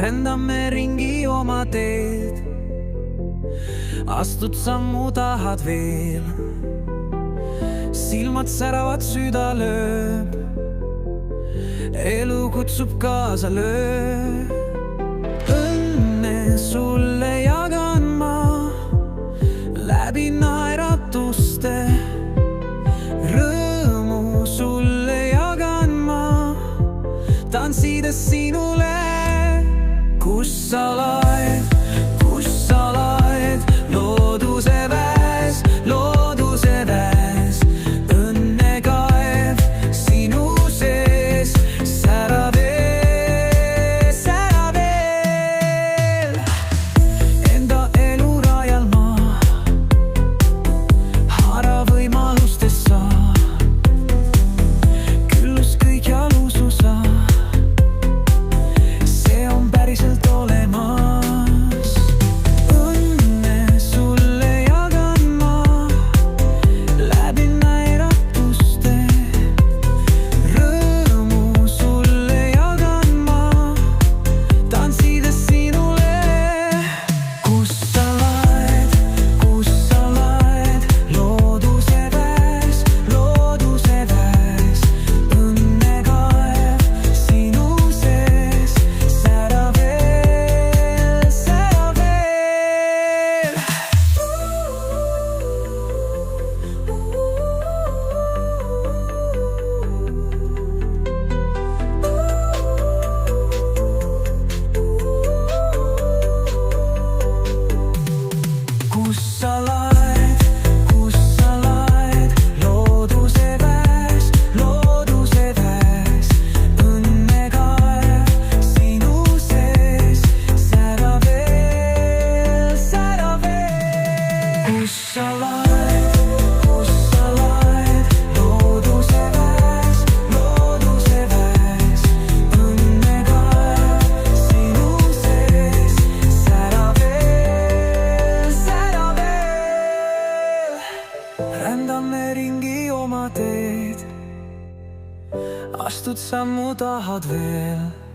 rändame ringi oma teed. Astud sammu, tahad veel, silmad säravad, süda lööb, elu kutsub kaasa, lööb. Õnne sulle jagan ma läbi naeratuste, rõõmu sulle jagan ma tantsides sinule. Kus sa laed, looduse väes, looduse väes, õnnekaev sinu sees, sära veel, sära veel. Enda elu rajal ma haara võimalustes saa, küllus kõik ja lusu sa, see on päriselt olemas. Rändame ringi oma teed, astud sammu, tahad veel.